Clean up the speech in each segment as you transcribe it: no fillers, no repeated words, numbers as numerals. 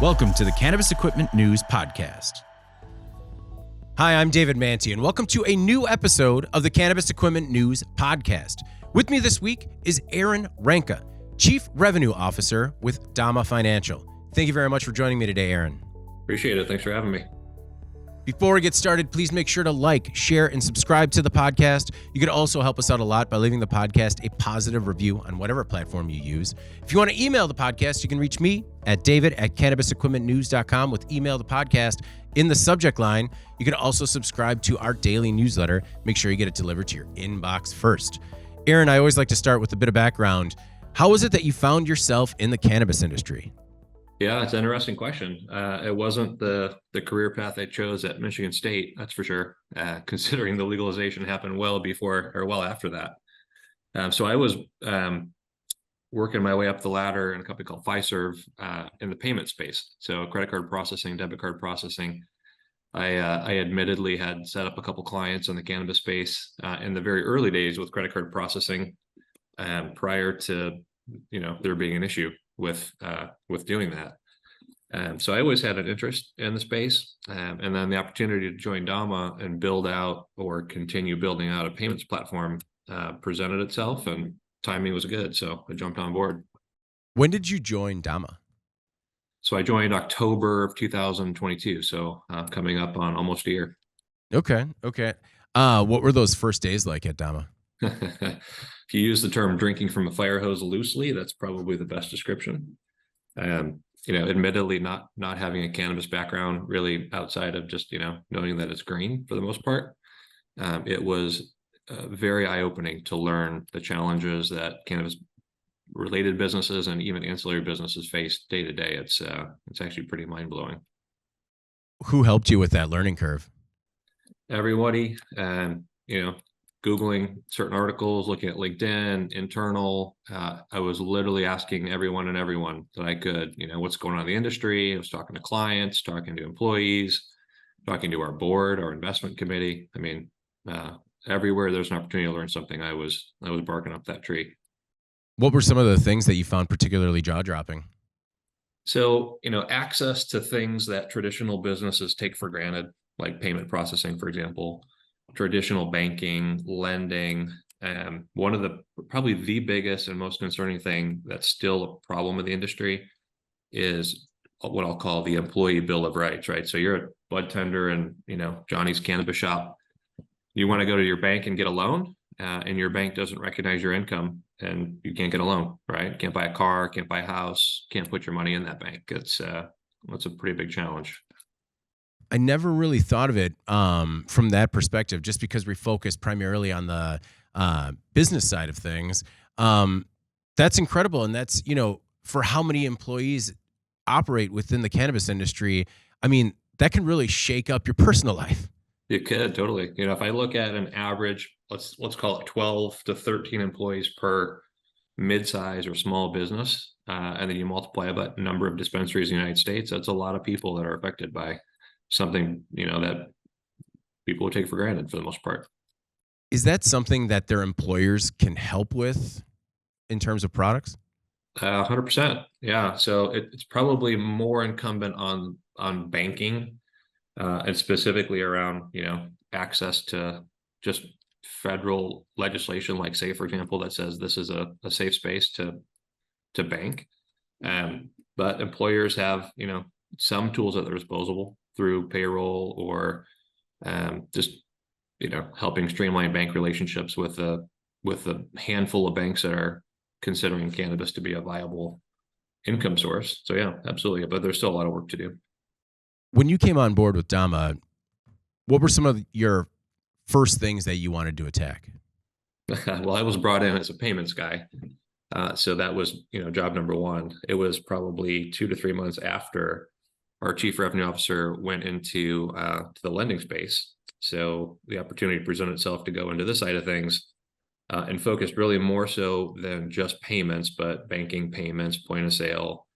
Welcome to the Cannabis Equipment News Podcast. Hi, I'm David Manti, and welcome to a new episode of the Cannabis Equipment News Podcast. With me this week is Aaron Ranka, Chief Revenue Officer with Dama Financial. Thank you very much for joining me today, Aaron. Appreciate it. Thanks for having me. Before we get started, please make sure to like, share, and subscribe to the podcast. You could also help us out a lot by leaving the podcast a positive review on whatever platform you use. If you want to email the podcast, you can reach me at david@cannabisequipmentnews.com with email the podcast in the subject line. You can also subscribe to our daily newsletter. Make sure you get it delivered to your inbox first. Aaron, I always like to start with a bit of background. How was it that you found yourself in the cannabis industry? Yeah, it's an interesting question. It wasn't the career path I chose at Michigan State, that's for sure, considering the legalization happened well before or well after that. So I was working my way up the ladder in a company called Fiserv in the payment space. So credit card processing, debit card processing. I admittedly had set up a couple clients in the cannabis space in the very early days with credit card processing prior to there being an issue with doing that. So I always had an interest in the space, and then the opportunity to join Dama and build out or continue building out a payments platform presented itself, and timing was good, so I jumped on board. When did you join Dama? So I joined October of 2022, so coming up on almost a year. Okay. What were those first days like at Dama? If you use the term drinking from a fire hose loosely, that's probably the best description. Admittedly not having a cannabis background really outside of just, knowing that it's green for the most part. It was very eye-opening to learn the challenges that cannabis related businesses and even ancillary businesses face day to day. It's actually pretty mind-blowing. Who helped you with that learning curve? Everybody, Googling certain articles, looking at LinkedIn, internal. I was literally asking everyone that I could, what's going on in the industry. I was talking to clients, talking to employees, talking to our board, our investment committee. I mean, everywhere there's an opportunity to learn something, I was barking up that tree. What were some of the things that you found particularly jaw-dropping? So, access to things that traditional businesses take for granted, like payment processing, for example, traditional banking, lending. One of probably the biggest and most concerning thing that's still a problem in the industry is what I'll call the employee bill of rights, right? So you're a bud tender in, Johnny's cannabis shop. You want to go to your bank and get a loan, and your bank doesn't recognize your income, and you can't get a loan, right? Can't buy a car, can't buy a house, can't put your money in that bank. That's a pretty big challenge. I never really thought of it from that perspective, just because we focus primarily on the business side of things. That's incredible. And that's, for how many employees operate within the cannabis industry, I mean, that can really shake up your personal life. It could, totally. If I look at an average, let's call it 12 to 13 employees per mid-size or small business, and then you multiply by the number of dispensaries in the United States, that's a lot of people that are affected by something, that people would take for granted for the most part. Is that something that their employers can help with in terms of products? 100%. Yeah. So it's probably more incumbent on banking, and specifically around, access to just federal legislation, like, say, for example, that says this is a safe space to bank. But employers have, some tools at their disposal through payroll or just helping streamline bank relationships with a handful of banks that are considering cannabis to be a viable income source. So yeah, absolutely. But there's still a lot of work to do. When you came on board with Dama, what were some of your first things that you wanted to attack? Well, I was brought in as a payments guy. So that was, job number one. It was probably 2 to 3 months after our chief revenue officer went into to the lending space. So the opportunity presented itself to go into this side of things and focus really more so than just payments, but banking, payments, point of sale,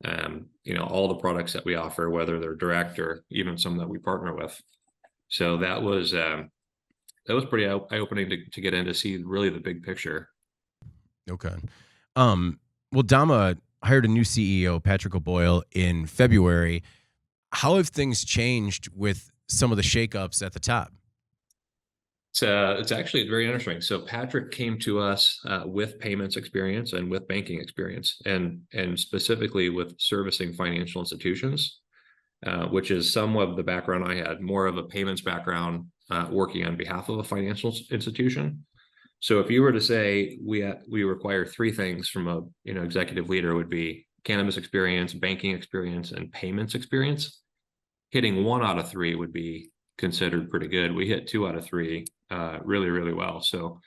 all the products that we offer, whether they're direct or even some that we partner with. So that was pretty eye-opening to get in to see really the big picture. Okay. Well, Dama hired a new CEO, Patrick O'Boyle, in February. How have things changed with some of the shakeups at the top? It's actually very interesting. So Patrick came to us with payments experience and with banking experience, and specifically with servicing financial institutions, which is some of the background I had, more of a payments background, working on behalf of a financial institution. So if you were to say we require three things from a executive leader, would be cannabis experience, banking experience, and payments experience. Hitting 1 out of 3 would be considered pretty good. We hit 2 out of 3 really, really well. So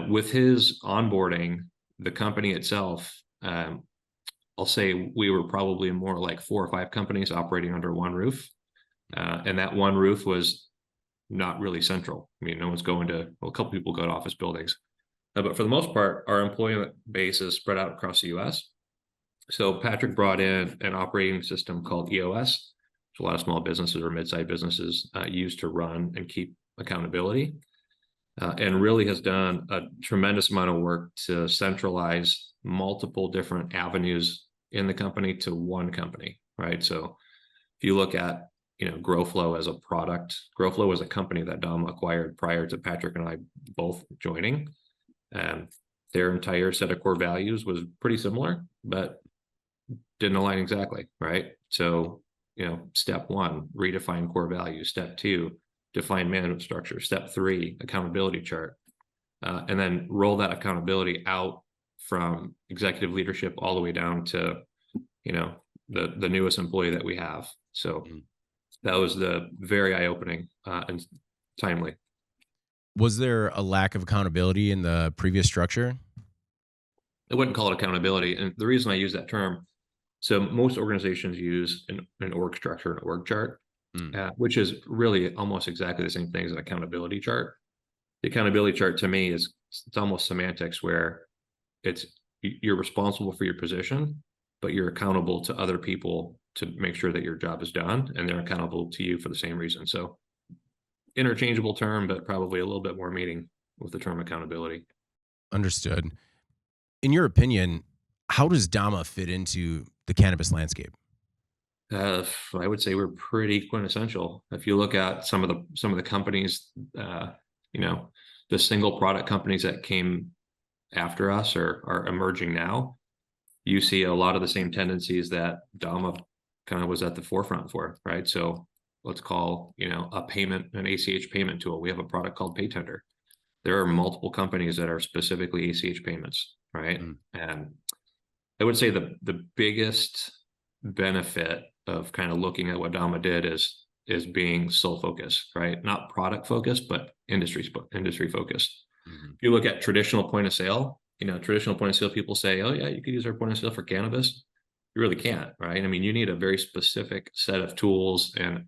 with his onboarding, the company itself, I'll say we were probably more like 4 or 5 companies operating under one roof. And that one roof was not really central. I mean, no one's going to, well, a couple people go to office buildings. But for the most part, our employment base is spread out across the US. So Patrick brought in an operating system called EOS, which a lot of small businesses or mid-sized businesses use to run and keep accountability, and really has done a tremendous amount of work to centralize multiple different avenues in the company to one company, right? So if you look at GrowFlow as a product, GrowFlow was a company that Dama acquired prior to Patrick and I both joining. Their entire set of core values was pretty similar, but didn't align exactly, right? So, step 1, redefine core values. Step 2, define management structure. Step 3, accountability chart. And then roll that accountability out from executive leadership all the way down to, the newest employee that we have. So that was the very eye-opening and timely. Was there a lack of accountability in the previous structure? I wouldn't call it accountability. And the reason I use that term, so most organizations use an org structure, an org chart, which is really almost exactly the same thing as an accountability chart. The accountability chart to me it's almost semantics, where you're responsible for your position, but you're accountable to other people to make sure that your job is done, and they're accountable to you for the same reason. So interchangeable term, but probably a little bit more meaning with the term accountability. Understood. In your opinion, how does Dama fit into the cannabis landscape? I would say we're pretty quintessential. If you look at some of the companies, the single product companies that came after us or are emerging now, you see a lot of the same tendencies that Dama kind of was at the forefront for, right? So let's call, an ACH payment tool. We have a product called Paytender. There are multiple companies that are specifically ACH payments, right? And I would say the biggest benefit of kind of looking at what Dama did is being sole focused, right? Not product focused, but industry focused. If you look at traditional point of sale, traditional point of sale people say, oh yeah, you could use our point of sale for cannabis. You really can't, right? I mean, you need a very specific set of tools and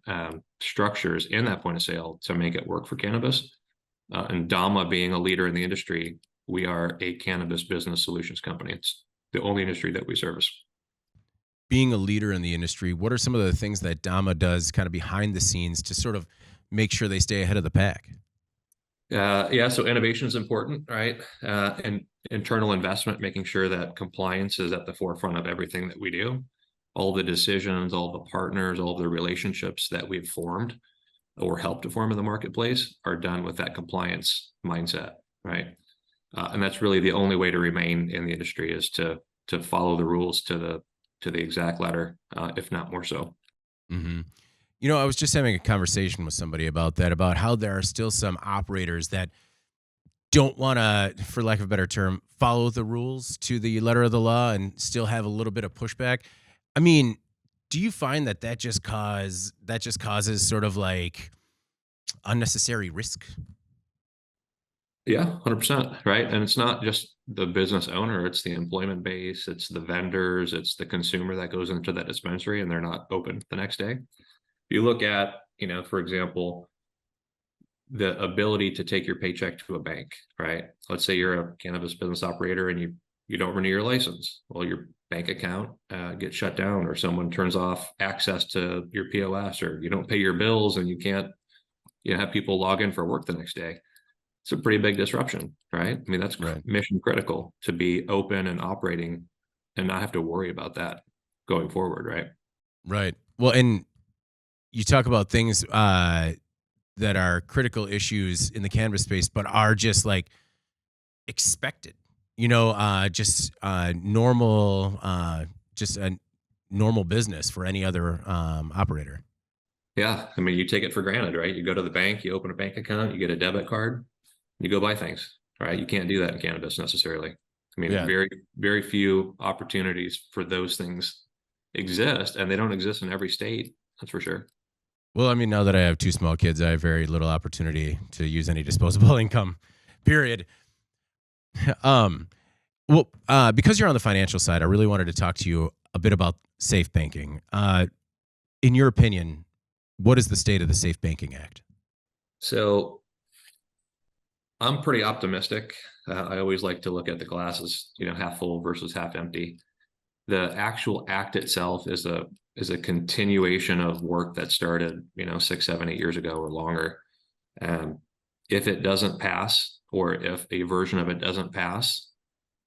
structures in that point of sale to make it work for cannabis. And Dama being a leader in the industry, we are a cannabis business solutions company. It's the only industry that we service. Being a leader in the industry, what are some of the things that Dama does kind of behind the scenes to sort of make sure they stay ahead of the pack? So innovation is important, right? And internal investment, making sure that compliance is at the forefront of everything that we do. All the decisions, all the partners, all the relationships that we've formed or helped to form in the marketplace are done with that compliance mindset, right? And that's really the only way to remain in the industry, is to follow the rules to the exact letter, if not more so. Mm-hmm. I was just having a conversation with somebody about that, about how there are still some operators that don't want to, for lack of a better term, follow the rules to the letter of the law and still have a little bit of pushback. I mean, do you find that just causes sort of like unnecessary risk? Yeah, 100%, right? And it's not just the business owner, it's the employment base, it's the vendors, it's the consumer that goes into that dispensary and they're not open the next day. You look at, for example, the ability to take your paycheck to a bank, right? Let's say you're a cannabis business operator and you don't renew your license. Well, your bank account gets shut down, or someone turns off access to your POS, or you don't pay your bills and you can't have people log in for work the next day. It's a pretty big disruption, right? I mean, that's right. Mission critical to be open and operating and not have to worry about that going forward, right? Right. Well, and you talk about things that are critical issues in the cannabis space, but are just like expected. Just just a normal business for any other operator. Yeah, I mean, you take it for granted, right? You go to the bank, you open a bank account, you get a debit card, you go buy things, right? You can't do that in cannabis necessarily. I mean, Yeah. very, very few opportunities for those things exist, and they don't exist in every state. That's for sure. Well, I mean, now that I have two small kids, I have very little opportunity to use any disposable income, period. um, because you're on the financial side, I really wanted to talk to you a bit about safe banking. In your opinion, what is the state of the Safe Banking Act? So I'm pretty optimistic. I always like to look at the glasses, half full versus half empty. The actual act itself is a continuation of work that started, 6, 7, 8 years ago or longer. If it doesn't pass, or if a version of it doesn't pass,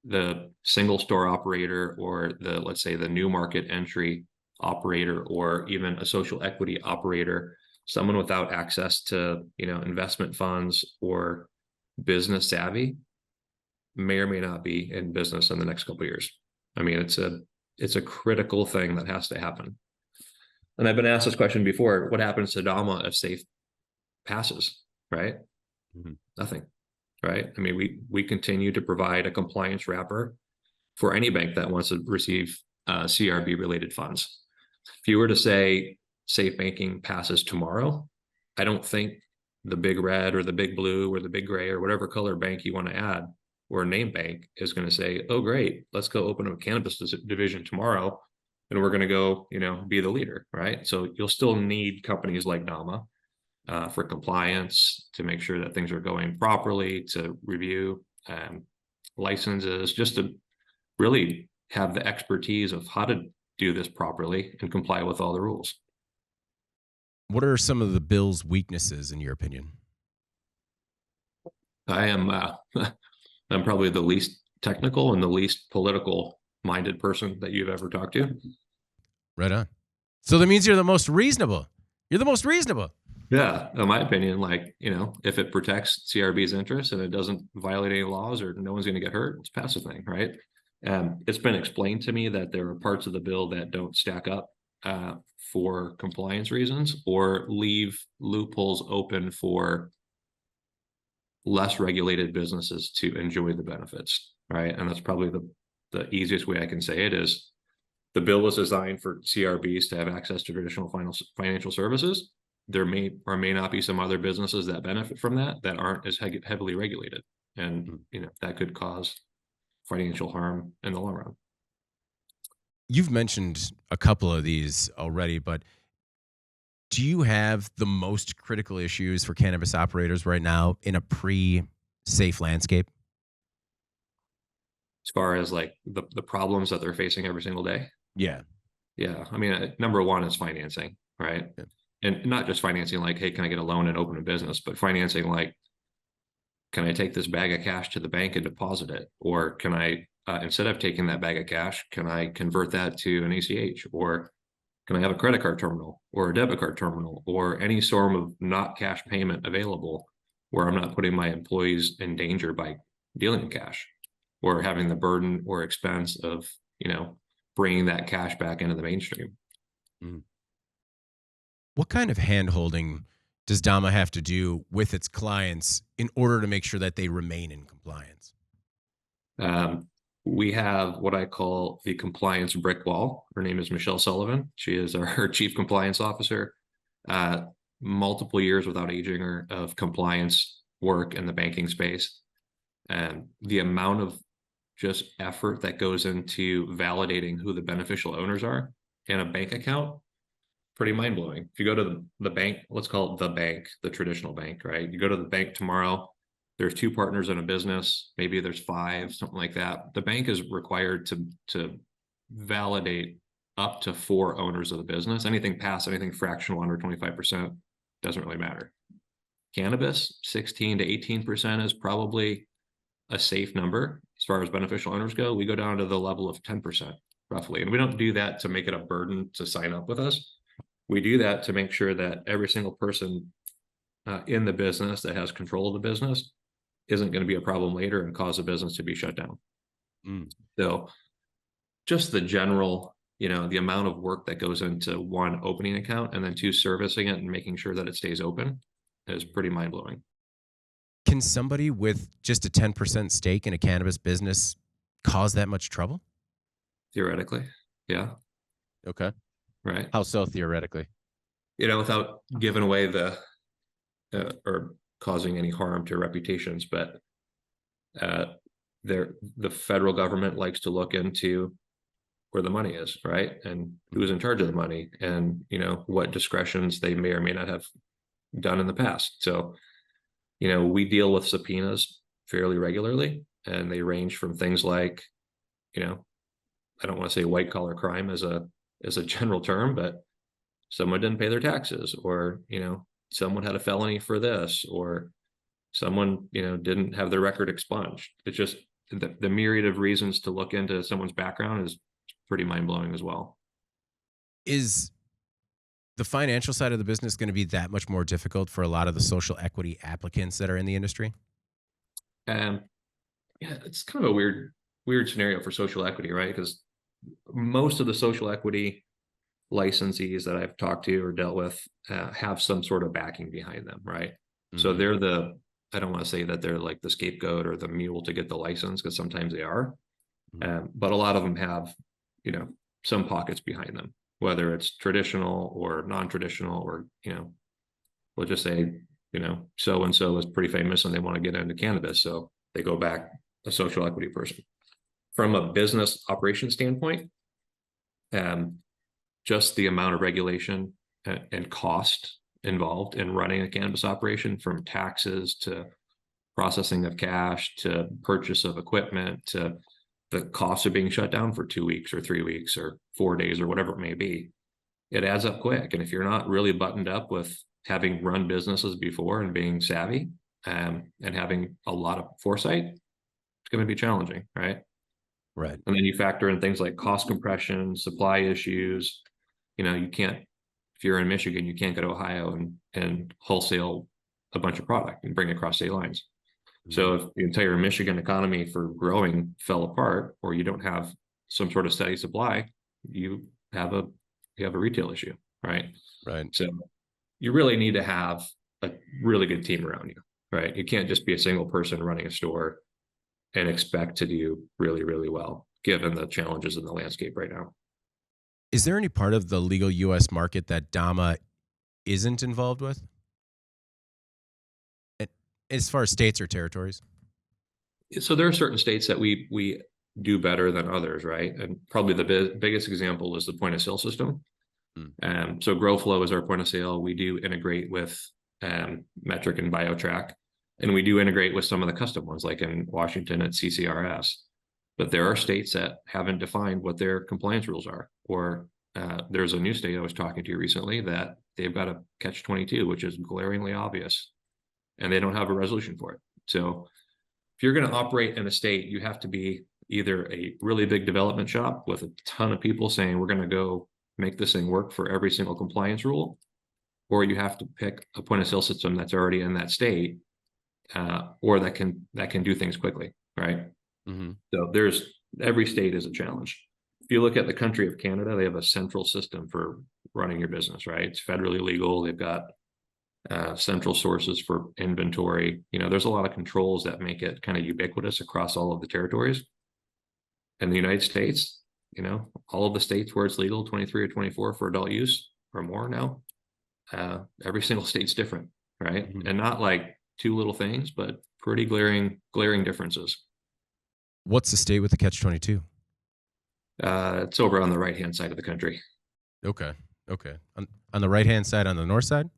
the single store operator, or let's say the new market entry operator, or even a social equity operator, someone without access to, investment funds or business savvy, may or may not be in business in the next couple of years. I mean, it's a critical thing that has to happen. And I've been asked this question before: what happens to Dama if SAFE passes? Right? Mm-hmm. Nothing. Right? I mean, we continue to provide a compliance wrapper for any bank that wants to receive CRB related funds. If you were to say safe banking passes tomorrow, I don't think the big red or the big blue or the big gray or whatever color bank you want to add, or a name bank, is going to say, oh, great, let's go open a cannabis division tomorrow, and we're going to go, be the leader, right? So you'll still need companies like Dama for compliance, to make sure that things are going properly, to review licenses, just to really have the expertise of how to do this properly and comply with all the rules. What are some of the bill's weaknesses, in your opinion? I am I'm probably the least technical and the least political minded person that you've ever talked to. Right on. So that means you're the most reasonable. You're the most reasonable. Yeah, in my opinion, if it protects CRB's interests and it doesn't violate any laws, or no one's going to get hurt, it's pass the thing, right? It's been explained to me that there are parts of the bill that don't stack up for compliance reasons, or leave loopholes open for less regulated businesses to enjoy the benefits, right? And that's probably the easiest way I can say it is, the bill was designed for CRBs to have access to traditional financial services. There may or may not be some other businesses that benefit from that aren't as heavily regulated, and that could cause financial harm in the long run. You've mentioned a couple of these already, but do you have the most critical issues for cannabis operators right now in a pre-safe landscape? As far as like the problems that they're facing every single day? Yeah. Yeah, I mean, number one is financing, right? Yeah. And not just financing like, hey, can I get a loan and open a business, but financing like, can I take this bag of cash to the bank and deposit it? Or can I, instead of taking that bag of cash, can I convert that to an ACH? Or can I have a credit card terminal or a debit card terminal, or any sort of not cash payment available, where I'm not putting my employees in danger by dealing in cash, or having the burden or expense of, bringing that cash back into the mainstream. Mm. What kind of hand-holding does Dama have to do with its clients in order to make sure that they remain in compliance? We have what I call the compliance brick wall. Her name is Michelle Sullivan. She is our chief compliance officer. Multiple years without aging her of compliance work in the banking space. And the amount of just effort that goes into validating who the beneficial owners are in a bank account, pretty mind-blowing. If you go to the bank, let's call it the bank, the traditional bank, right? You go to the bank tomorrow, there's 2 partners in a business, maybe there's 5, something like that. The bank is required to validate up to 4 owners of the business. Anything past, anything fractional under 25% doesn't really matter. Cannabis, 16 to 18% is probably a safe number. as far as beneficial owners go, we go down to the level of 10% roughly. And we don't do that to make it a burden to sign up with us. We do that to make sure that every single person in the business that has control of the business isn't going to be a problem later and cause the business to be shut down. So just the general, the amount of work that goes into one, opening account, and then two, servicing it and making sure that it stays open is pretty mind-blowing. Can somebody with just a 10% stake in a cannabis business cause that much trouble? Theoretically, yeah. Okay. Right. How so theoretically? Without giving away or causing any harm to reputations, but the federal government likes to look into where the money is, right? And who's in charge of the money, and what discretions they may or may not have done in the past. So, we deal with subpoenas fairly regularly, and they range from things like, I don't want to say white collar crime as a general term, but someone didn't pay their taxes, or someone had a felony for this, or someone didn't have their record expunged. It's just the myriad of reasons to look into someone's background is pretty mind-blowing as well. Is the financial side of the business going to be that much more difficult for a lot of the social equity applicants that are in the industry? Yeah, it's kind of a weird scenario for social equity, right? Because most of the social equity licensees that I've talked to or dealt with have some sort of backing behind them, right? So they're I don't want to say that they're like the scapegoat or the mule to get the license, because sometimes they are, but a lot of them have, some pockets behind them, whether it's traditional or non-traditional, or, we'll just say, so-and-so is pretty famous and they want to get into cannabis, so they go back a social equity person. From a business operation standpoint, just the amount of regulation and cost involved in running a cannabis operation, from taxes to processing of cash to purchase of equipment to the cost of being shut down for 2 weeks or 3 weeks or 4 days or whatever it may be, it adds up quick. And if you're not really buttoned up with having run businesses before and being savvy and having a lot of foresight, it's going to be challenging, right? Right. And then you factor in things like cost compression, supply issues. You can't, if you're in Michigan, you can't go to Ohio and wholesale a bunch of product and bring it across state lines. So if the entire Michigan economy for growing fell apart, or you don't have some sort of steady supply, you have a retail issue, right? Right. So you really need to have a really good team around you, right? You can't just be a single person running a store and expect to do really, really well, given the challenges in the landscape right now. Is there any part of the legal U.S. market that Dama isn't involved with, as far as states or territories? So there are certain states that we do better than others, right? And probably the biggest example is the point of sale system. So GrowFlow is our point of sale. We do integrate with Metric and BioTrack, and we do integrate with some of the custom ones, like in Washington at CCRS. But there are states that haven't defined what their compliance rules are, or there's a new state I was talking to recently that they've got a catch-22, which is glaringly obvious, and they don't have a resolution for it. So if you're going to operate in a state, you have to be either a really big development shop with a ton of people saying, we're going to go make this thing work for every single compliance rule, or you have to pick a point of sale system that's already in that state, or that can do things quickly, right? So every state is a challenge. If you look at the country of Canada, they have a central system for running your business, right? It's federally legal. They've got central sources for inventory. There's a lot of controls that make it kind of ubiquitous across all of the territories. In the United States, all of the states where it's legal, 23 or 24 for adult use or more now, every single state's different, right? And not like two little things, but pretty glaring differences. What's the state with the catch-22? It's over on the right-hand side of the country. Okay. On the right-hand side, on the north side?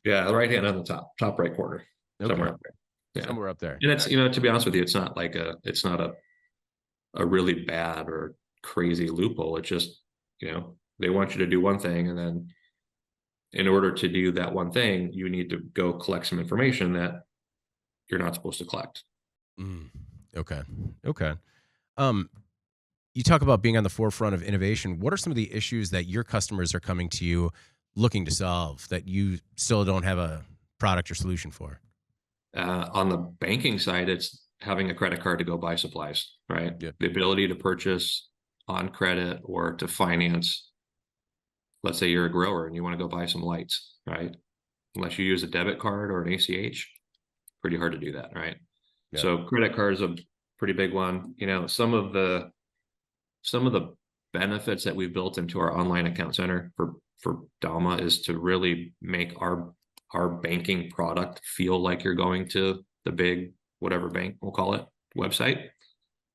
Yeah, the right hand on the top right corner, somewhere up there. Yeah. Somewhere up there. And it's, to be honest with you, it's not like it's not a really bad or crazy loophole. It's just, they want you to do one thing, and then in order to do that one thing, you need to go collect some information that you're not supposed to collect. Okay. Um, you talk about being on the forefront of innovation. What are some of the issues that your customers are coming to you looking to solve that you still don't have a product or solution for? On the banking side, it's having a credit card to go buy supplies, right? Yeah. The ability to purchase on credit or to finance. Let's say you're a grower and you want to go buy some lights, right? Unless you use a debit card or an ACH, pretty hard to do that, right? Yeah. So credit card is a pretty big one. Some of the benefits that we built into our online account center for Dama is to really make our banking product feel like you're going to the big whatever bank we'll call it website.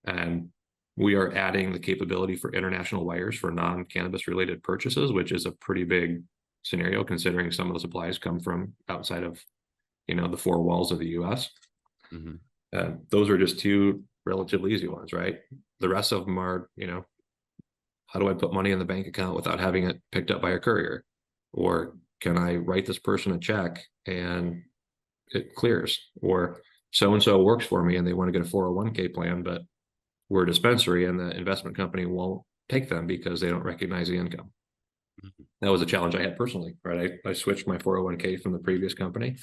And we are adding the capability for international wires for non-cannabis related purchases, which is a pretty big scenario considering some of the supplies come from outside of the four walls of the US. Mm-hmm. Those are just two relatively easy ones, right? The rest of them are, how do I put money in the bank account without having it picked up by a courier? Or can I write this person a check and it clears? Or so-and-so works for me and they want to get a 401k plan, but we're a dispensary and the investment company won't take them because they don't recognize the income. Mm-hmm. That was a challenge I had personally, right? I switched my 401k from the previous company.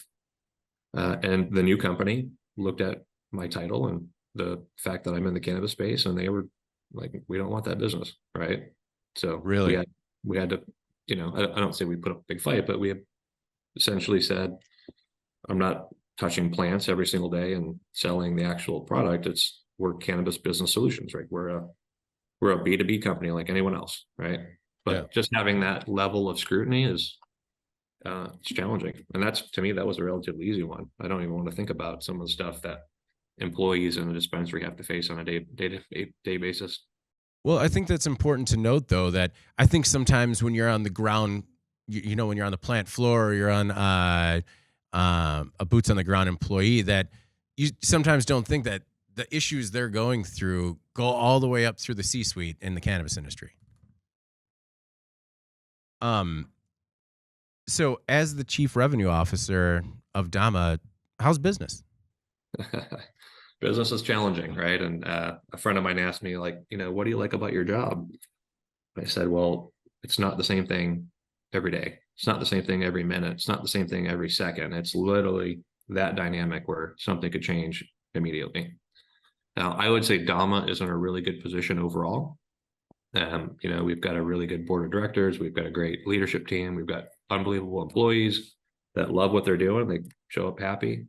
And the new company looked at my title and the fact that I'm in the cannabis space, and they were like, we don't want that business, right? So Really? we had to, I don't say we put up a big fight, but we have essentially said, I'm not touching plants every single day and selling the actual product. We're cannabis business solutions, right? We're a B2B company like anyone else, right? But just having that level of scrutiny is it's challenging. And to me, that was a relatively easy one. I don't even want to think about some of the stuff that employees in the dispensary have to face on a day basis. Well, I think that's important to note, though, that I think sometimes when you're on the ground, when you're on the plant floor or you're on a boots on the ground employee, that you sometimes don't think that the issues they're going through go all the way up through the C-suite in the cannabis industry. So as the chief revenue officer of Dama, how's business? Business is challenging, right? And a friend of mine asked me, like, what do you like about your job? I said, well, it's not the same thing every day. It's not the same thing every minute. It's not the same thing every second. It's literally that dynamic where something could change immediately. Now, I would say Dama is in a really good position overall. We've got a really good board of directors. We've got a great leadership team. We've got unbelievable employees that love what they're doing. They show up happy.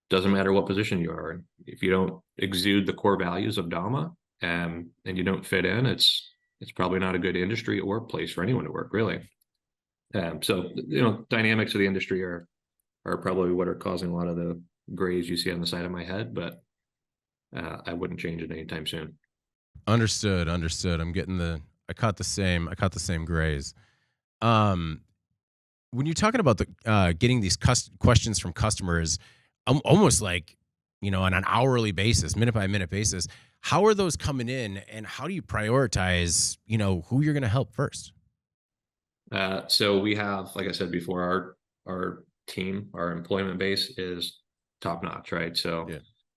Doesn't matter what position you are in. If you don't exude the core values of Dama and you don't fit in, it's probably not a good industry or place for anyone to work, really. So dynamics of the industry are probably what are causing a lot of the grays you see on the side of my head, but I wouldn't change it anytime soon. Understood. I caught the same grays. When you're talking about getting these questions from customers, almost like, on an hourly basis, minute by minute basis, how are those coming in and how do you prioritize, who you're going to help first? So we have, like I said before, our team, our employment base is top notch, right? So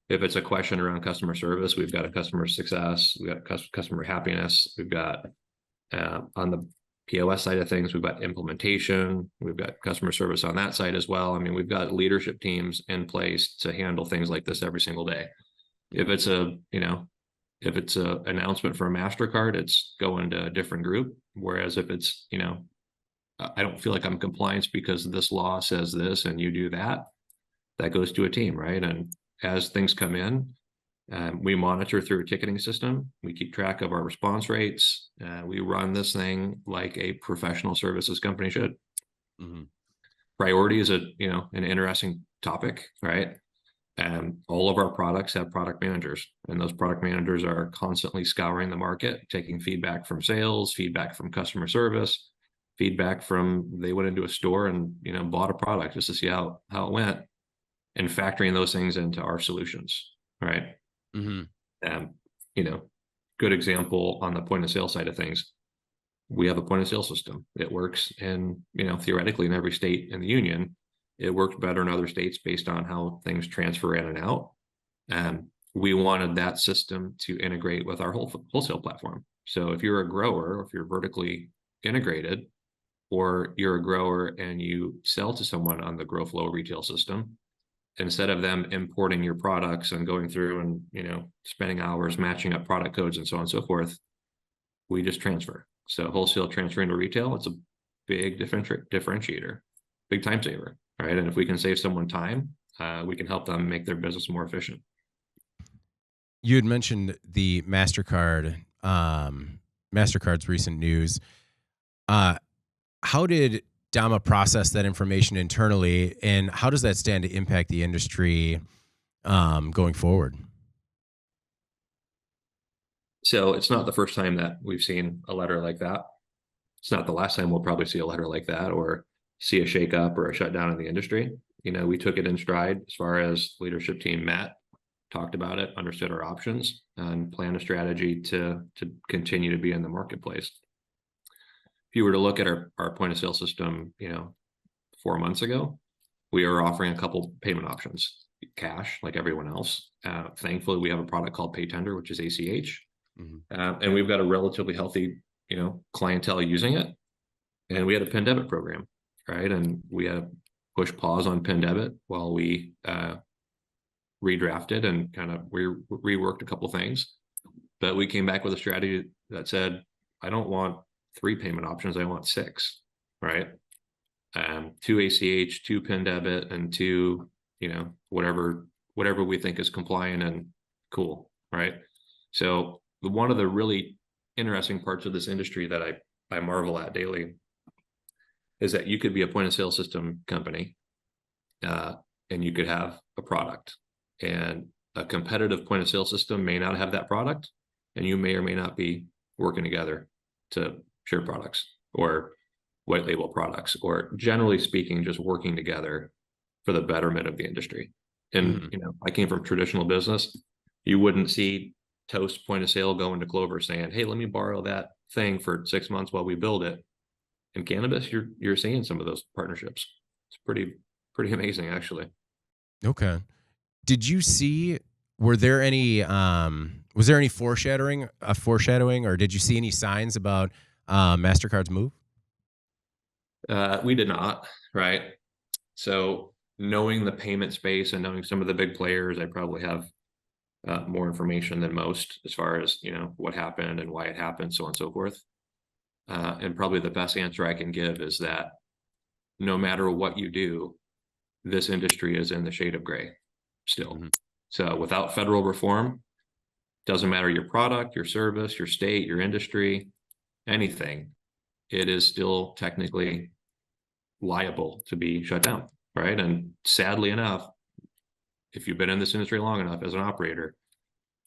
if it's a question around customer service, we've got a customer success, we've got customer happiness, we've got on the POS side of things, we've got implementation, we've got customer service on that side as well. I mean, we've got leadership teams in place to handle things like this every single day. If it's a announcement for a Mastercard, it's going to a different group. Whereas if it's, I don't feel like I'm compliance because this law says this and you do that, that goes to a team, right? And as things come in, we monitor through a ticketing system. We keep track of our response rates. We run this thing like a professional services company should. Mm-hmm. Priority is an interesting topic, right? All of our products have product managers, and those product managers are constantly scouring the market, taking feedback from sales, feedback from customer service, feedback from they went into a store and bought a product just to see how it went, and factoring those things into our solutions, right? Mm-hmm. Good example on the point of sale side of things. We have a point of sale system. It works in, theoretically in every state in the union. It works better in other states based on how things transfer in and out. we wanted that system to integrate with our wholesale platform. So if you're a grower, or if you're vertically integrated, or you're a grower and you sell to someone on the GrowFlow retail system, instead of them importing your products and going through and, spending hours matching up product codes and so on and so forth, we just transfer. So wholesale transferring to retail, it's a big differentiator, big time saver, right? And if we can save someone time, we can help them make their business more efficient. You had mentioned the Mastercard, Mastercard's recent news. How did Dama process that information internally, and how does that stand to impact the industry going forward? So it's not the first time that we've seen a letter like that. It's not the last time we'll probably see a letter like that or see a shakeup or a shutdown in the industry. We took it in stride as far as leadership team met, talked about it, understood our options, and planned a strategy to continue to be in the marketplace. If you were to look at our point of sale system, 4 months ago, we were offering a couple payment options, cash like everyone else. Thankfully, we have a product called Pay Tender, which is ACH. And we've got a relatively healthy, clientele using it. And we had a PIN debit program, right? And we had to push pause on PIN debit while we redrafted and kind of reworked a couple things. But we came back with a strategy that said, I don't want 3 payment options, I want 6, right? 2 ACH, 2 PIN debit, and 2, whatever we think is compliant and cool, right? So one of the really interesting parts of this industry that I marvel at daily is that you could be a point of sale system company, and you could have a product, and a competitive point of sale system may not have that product, and you may or may not be working together to share products or white label products, or generally speaking, just working together for the betterment of the industry. And, I came from traditional business. You wouldn't see Toast point of sale going to Clover saying, hey, let me borrow that thing for 6 months while we build it. In cannabis, you're seeing some of those partnerships. It's pretty amazing, actually. Okay. Did you see, was there any foreshadowing, or did you see any signs about Mastercard's move? We did not, right? So knowing the payment space and knowing some of the big players, I probably have more information than most as far as, what happened and why it happened, so on and so forth. And probably the best answer I can give is that no matter what you do, this industry is in the shade of gray still. So without federal reform, doesn't matter your product, your service, your state, your industry, anything, it is still technically liable to be shut down, right? And sadly enough, if you've been in this industry long enough as an operator,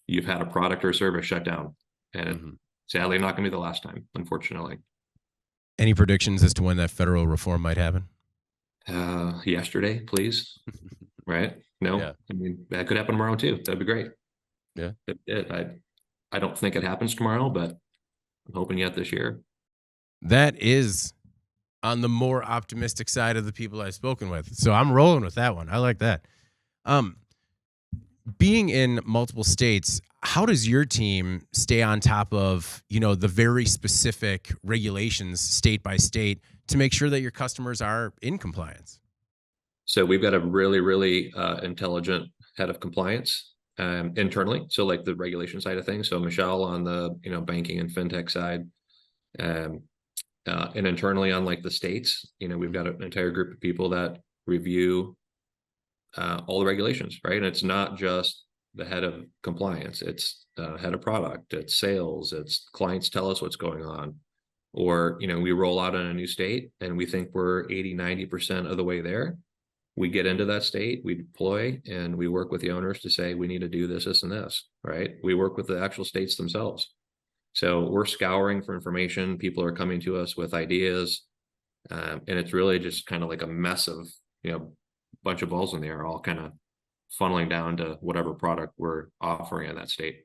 you've had a product or service shut down, and sadly not going to be the last time, unfortunately. Any predictions as to when that federal reform might happen? Yesterday, please. Right? No, yeah. I mean, that could happen tomorrow too. That'd be great. Yeah. I don't think it happens tomorrow, but I'm hoping yet this year. That is on the more optimistic side of the people I've spoken with. So I'm rolling with that one. I like that. Being in multiple states, how does your team stay on top of, the very specific regulations state by state to make sure that your customers are in compliance? So we've got a really, really intelligent head of compliance internally. So like the regulation side of things. So Michelle on the, banking and fintech side, and internally on like the states, we've got an entire group of people that review all the regulations, right? And it's not just the head of compliance, it's head of product, it's sales, it's clients tell us what's going on. Or, we roll out in a new state and we think we're 80-90% of the way there. We get into that state, we deploy, and we work with the owners to say, we need to do this, this, and this, right? We work with the actual states themselves. So we're scouring for information. People are coming to us with ideas. And it's really just kind of like a mess of, bunch of balls in the air, all kind of funneling down to whatever product we're offering in that state.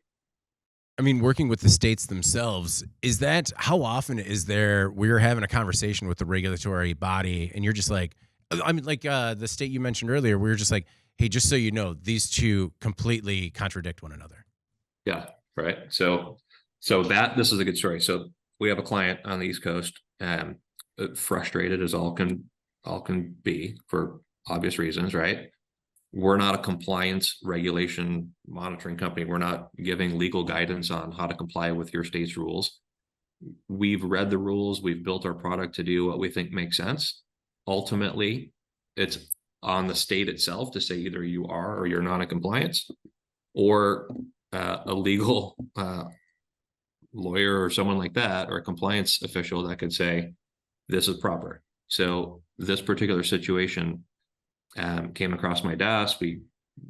I mean, working with the states themselves, how often is there, we're having a conversation with the regulatory body and you're just like, the state you mentioned earlier, we were just like, hey, just so you know, these two completely contradict one another. Yeah, right. So this is a good story. So we have a client on the East Coast, frustrated as all can be for obvious reasons, right? We're not a compliance regulation monitoring company. We're not giving legal guidance on how to comply with your state's rules. We've read the rules. We've built our product to do what we think makes sense. Ultimately, it's on the state itself to say either you are or you're not in compliance, or a legal lawyer or someone like that, or a compliance official that could say this is proper. So this particular situation came across my desk. We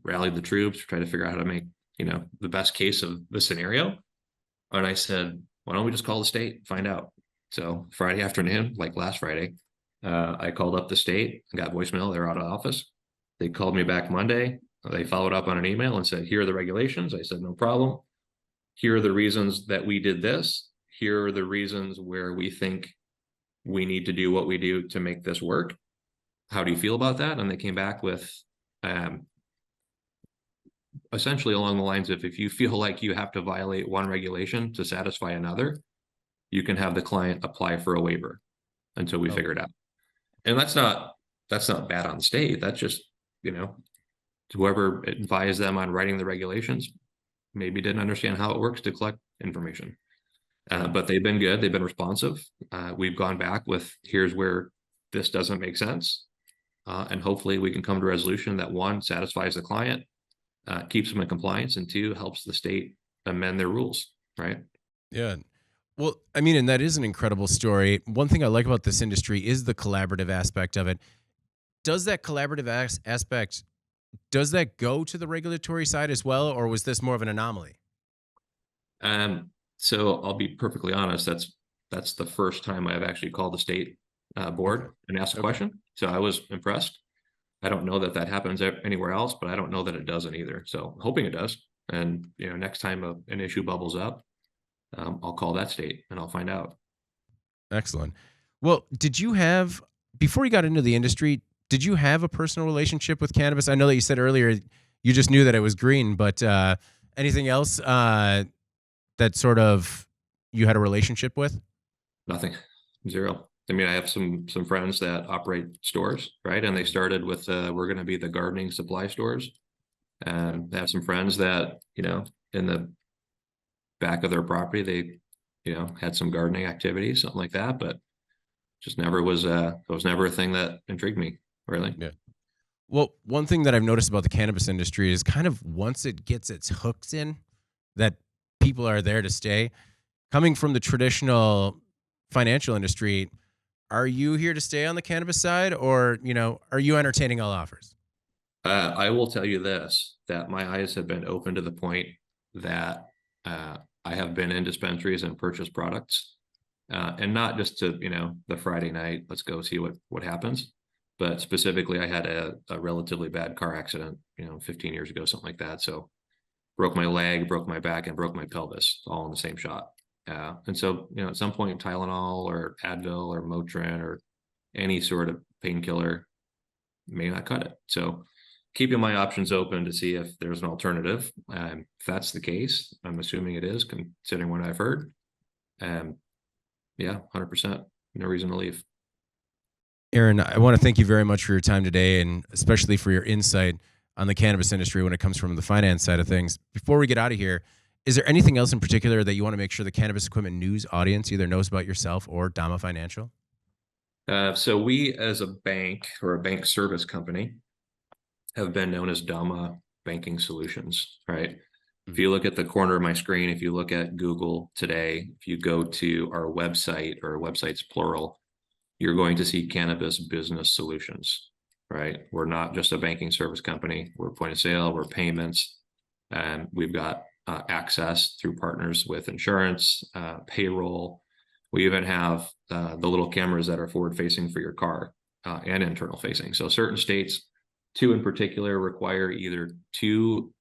rallied the troops, tried to figure out how to make the best case of the scenario. And I said, why don't we just call the state, find out? So Friday afternoon, like last Friday, I called up the state, got voicemail. They're out of office. They called me back Monday. They followed up on an email and said, here are the regulations. I said, no problem. Here are the reasons that we did this. Here are the reasons where we think we need to do what we do to make this work. How do you feel about that? And they came back with essentially along the lines of, if you feel like you have to violate one regulation to satisfy another, you can have the client apply for a waiver until we figure it out. And that's not bad on the state. That's just, whoever advised them on writing the regulations maybe didn't understand how it works to collect information. But they've been good. They've been responsive. We've gone back with, here's where this doesn't make sense. And hopefully we can come to a resolution that, one, satisfies the client, keeps them in compliance, and two, helps the state amend their rules, right? Yeah. Well, I mean, and that is an incredible story. One thing I like about this industry is the collaborative aspect of it. Does that collaborative aspect, does that go to the regulatory side as well, or was this more of an anomaly? So I'll be perfectly honest. That's the first time I've actually called the state board and asked a question. So I was impressed. I don't know that happens anywhere else, but I don't know that it doesn't either. So I'm hoping it does. And next time an issue bubbles up, I'll call that state and I'll find out. Excellent. Well, before you got into the industry, did you have a personal relationship with cannabis? I know that you said earlier you just knew that it was green, but anything else that sort of you had a relationship with? Nothing. Zero. I mean, I have some friends that operate stores, right? And they started with, we're going to be the gardening supply stores. And I have some friends that, in the back of their property, they, had some gardening activities, something like that, but just never was, it was never a thing that intrigued me, really. Yeah. Well, one thing that I've noticed about the cannabis industry is kind of once it gets its hooks in, that people are there to stay. Coming from the traditional financial industry, are you here to stay on the cannabis side, or, are you entertaining all offers? I will tell you this, that my eyes have been open to the point that I have been in dispensaries and purchased products, and not just to, the Friday night, let's go see what happens. But specifically, I had a relatively bad car accident, 15 years ago, something like that. So broke my leg, broke my back, and broke my pelvis all in the same shot. And so, at some point, Tylenol or Advil or Motrin or any sort of painkiller may not cut it. So keeping my options open to see if there's an alternative. If that's the case, I'm assuming it is, considering what I've heard. Yeah, 100%. No reason to leave. Aaron, I want to thank you very much for your time today, and especially for your insight on the cannabis industry when it comes from the finance side of things. Before we get out of here, is there anything else in particular that you want to make sure the Cannabis Equipment News audience either knows about yourself or Dama Financial? So we, as a bank or a bank service company, have been known as Dama Banking Solutions, right? Mm-hmm. If you look at the corner of my screen, if you look at Google today, if you go to our website, or websites plural, you're going to see Cannabis Business Solutions, right? We're not just a banking service company. We're point of sale, we're payments, and we've got access through partners with insurance, payroll. We even have the little cameras that are forward facing for your car, and internal facing. So certain states, 2 in particular, require either 2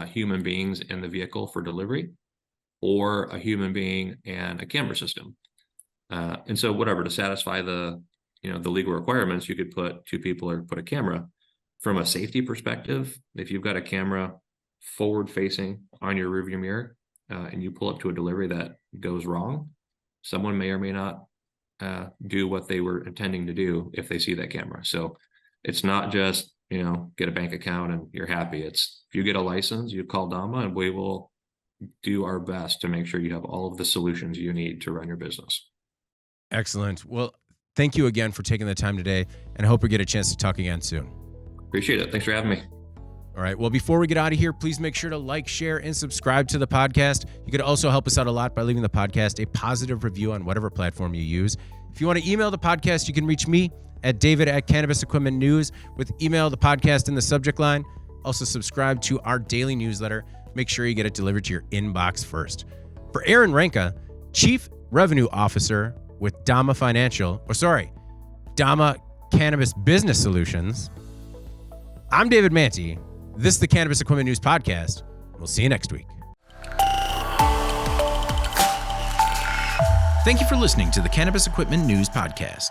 human beings in the vehicle for delivery, or a human being and a camera system. And so whatever, to satisfy the legal requirements, you could put 2 people or put a camera. from a safety perspective, if you've got a camera forward facing on your rearview mirror and you pull up to a delivery that goes wrong, someone may or may not do what they were intending to do if they see that camera. So it's not just, get a bank account and you're happy. It's, if you get a license, you call Dama and we will do our best to make sure you have all of the solutions you need to run your business. Excellent. Well, thank you again for taking the time today, and I hope we get a chance to talk again soon. Appreciate it. Thanks for having me. All right. Well, before we get out of here, please make sure to like, share, and subscribe to the podcast. You could also help us out a lot by leaving the podcast a positive review on whatever platform you use. If you want to email the podcast, you can reach me at David@Cannabis Equipment News with email the podcast in the subject line. Also subscribe to our daily newsletter. Make sure you get it delivered to your inbox first. For Aaron Ranka, Chief Revenue Officer with Dama Financial, Dama Cannabis Business Solutions, I'm David Manti. This is the Cannabis Equipment News Podcast. We'll see you next week. Thank you for listening to the Cannabis Equipment News Podcast.